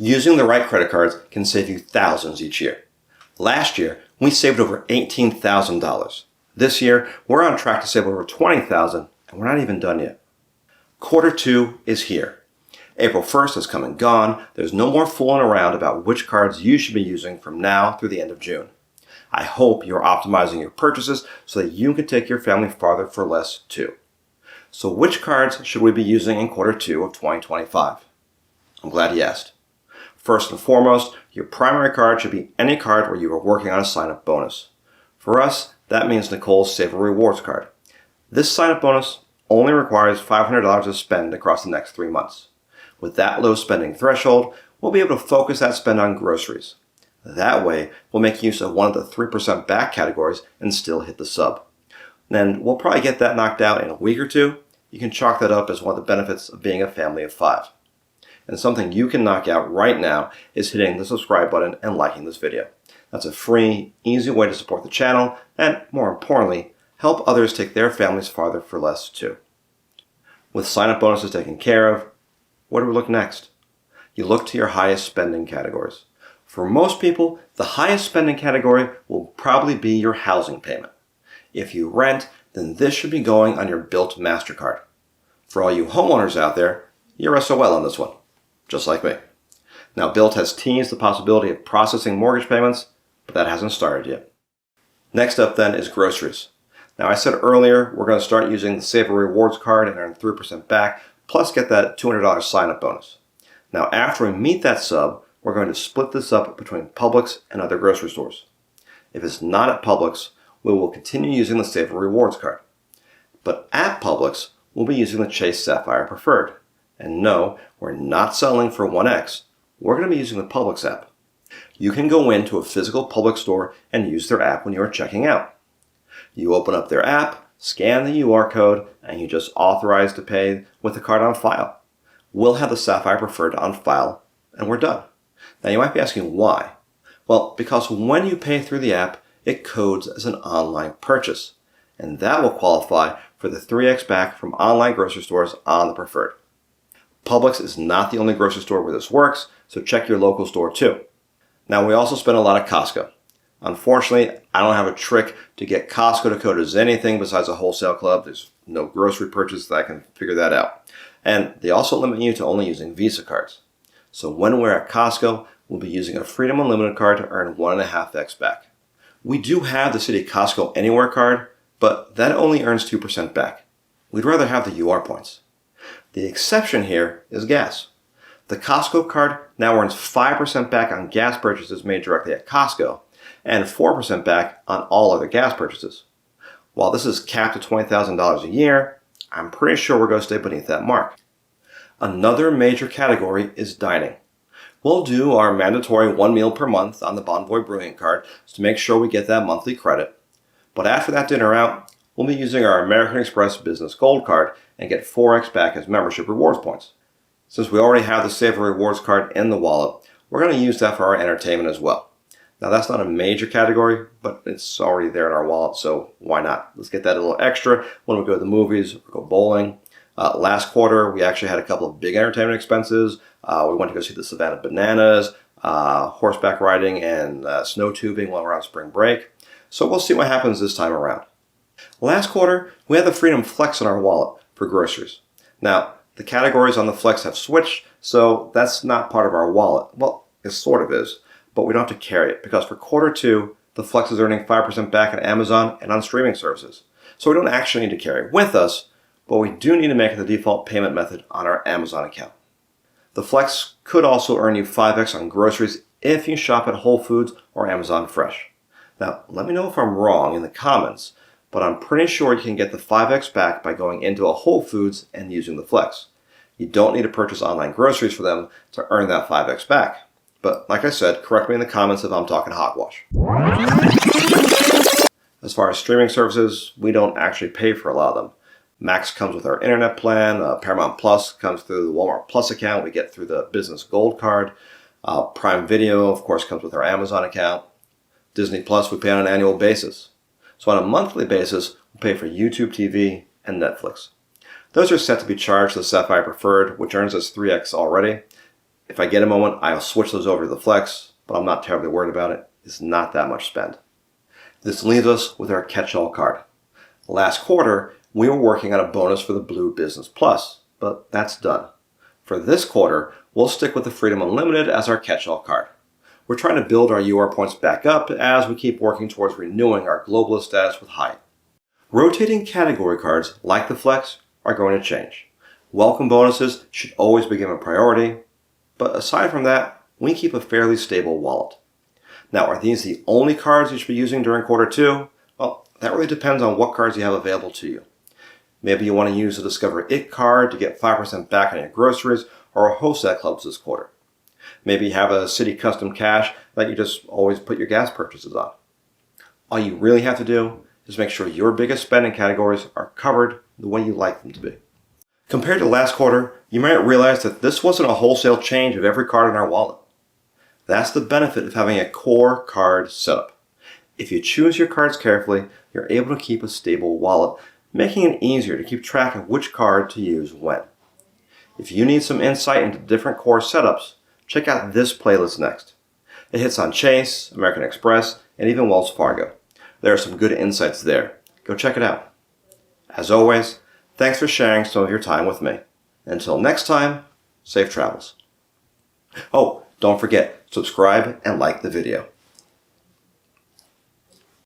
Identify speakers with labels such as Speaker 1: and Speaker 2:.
Speaker 1: Using the right credit cards can save you thousands each year. Last year, we saved over $18,000. This year, we're on track to save over $20,000, and we're not even done yet. Quarter 2 is here. April 1st has come and gone. There's no more fooling around about which cards you should be using from now through the end of June. I hope you're optimizing your purchases so that you can take your family farther for less too. So which cards should we be using in quarter 2 of 2025? I'm glad you asked. First and foremost, your primary card should be any card where you are working on a sign-up bonus. For us, that means Nicole's Save a Rewards card. This sign-up bonus only requires $500 to spend across the next 3 months. With that low spending threshold, we'll be able to focus that spend on groceries. That way, we'll make use of one of the 3% back categories and still hit the sub. Then we'll probably get that knocked out in a week or two. You can chalk that up as one of the benefits of being a family of 5. And something you can knock out right now is hitting the subscribe button and liking this video. That's a free, easy way to support the channel and, more importantly, help others take their families farther for less too. With sign-up bonuses taken care of, where do we look next? You look to your highest spending categories. For most people, the highest spending category will probably be your housing payment. If you rent, then this should be going on your BILT Mastercard. For all you homeowners out there, you're SOL on this one, just like me. Now, BILT has teased the possibility of processing mortgage payments, but that hasn't started yet. Next up then is groceries. Now, I said earlier we're going to start using the Save a Rewards card and earn 3% back, plus get that $200 sign-up bonus. Now, after we meet that sub, we're going to split this up between Publix and other grocery stores. If it's not at Publix, we will continue using the Save a Rewards card. But at Publix, we'll be using the Chase Sapphire Preferred. And no, we're not selling for 1X. We're going to be using the Publix app. You can go into a physical Publix store and use their app when you are checking out. You open up their app, scan the QR code, and you just authorize to pay with the card on file. We'll have the Sapphire Preferred on file, and we're done. Now you might be asking why. Well, because when you pay through the app, it codes as an online purchase, and that will qualify for the 3x back from online grocery stores on the Preferred. Publix is not the only grocery store where this works, so check your local store too. Now, we also spend a lot at Costco. Unfortunately, I don't have a trick to get Costco to code as anything besides a wholesale club. There's no grocery purchase that I can figure that out. And they also limit you to only using Visa cards. So when we're at Costco, we'll be using a Freedom Unlimited card to earn 1.5x back. We do have the City Costco Anywhere card, but that only earns 2% back. We'd rather have the UR points. The exception here is gas. The Costco card now earns 5% back on gas purchases made directly at Costco and 4% back on all other gas purchases. While this is capped at $20,000 a year, I'm pretty sure we're going to stay beneath that mark. Another major category is dining. We'll do our mandatory 1 meal per month on the Bonvoy Brilliant card to make sure we get that monthly credit. But after that dinner out, we'll be using our American Express Business Gold card and get 4x back as membership rewards points. Since we already have the Save a Rewards card in the wallet, we're going to use that for our entertainment as well. Now, that's not a major category, but it's already there in our wallet, so why not? Let's get that a little extra when we go to the movies or go bowling. Last quarter, we actually had a couple of big entertainment expenses. We went to go see the Savannah Bananas, horseback riding, and snow tubing while we're on spring break. So we'll see what happens this time around. Last quarter, we had the Freedom Flex in our wallet for groceries. Now, the categories on the Flex have switched, so that's not part of our wallet. Well, it sort of is, but we don't have to carry it because for quarter 2, the Flex is earning 5% back on Amazon and on streaming services. So we don't actually need to carry it with us, but we do need to make it the default payment method on our Amazon account. The Flex could also earn you 5x on groceries if you shop at Whole Foods or Amazon Fresh. Now, let me know if I'm wrong in the comments, but I'm pretty sure you can get the 5x back by going into a Whole Foods and using the Flex. You don't need to purchase online groceries for them to earn that 5x back. But like I said, correct me in the comments if I'm talking hogwash. As far as streaming services, we don't actually pay for a lot of them. Max comes with our internet plan. Paramount Plus comes through the Walmart Plus account. We get through the Business Gold card. Prime Video, of course, comes with our Amazon account. Disney Plus, we pay on an annual basis. So on a monthly basis, we pay for YouTube TV and Netflix. Those are set to be charged to the Sapphire Preferred, which earns us 3x already. If I get a moment, I'll switch those over to the Flex, but I'm not terribly worried about it. It's not that much spend. This leaves us with our catch-all card. Last quarter, we were working on a bonus for the Blue Business Plus, but that's done. For this quarter, we'll stick with the Freedom Unlimited as our catch-all card. We're trying to build our UR points back up as we keep working towards renewing our globalist status with Hyatt. Rotating category cards, like the Flex, are going to change. Welcome bonuses should always be given priority, but aside from that, we keep a fairly stable wallet. Now, are these the only cards you should be using during quarter two? Well, that really depends on what cards you have available to you. Maybe you want to use the Discover It card to get 5% back on your groceries or a host at clubs this quarter. Maybe you have a City Custom Cash that you just always put your gas purchases on. All you really have to do is make sure your biggest spending categories are covered the way you like them to be. Compared to last quarter, you might realize that this wasn't a wholesale change of every card in our wallet. That's the benefit of having a core card setup. If you choose your cards carefully, you're able to keep a stable wallet, making it easier to keep track of which card to use when. If you need some insight into different core setups, check out this playlist next. It hits on Chase, American Express, and even Wells Fargo. There are some good insights there. Go check it out. As always, thanks for sharing some of your time with me. Until next time, safe travels. Oh, don't forget, subscribe and like the video.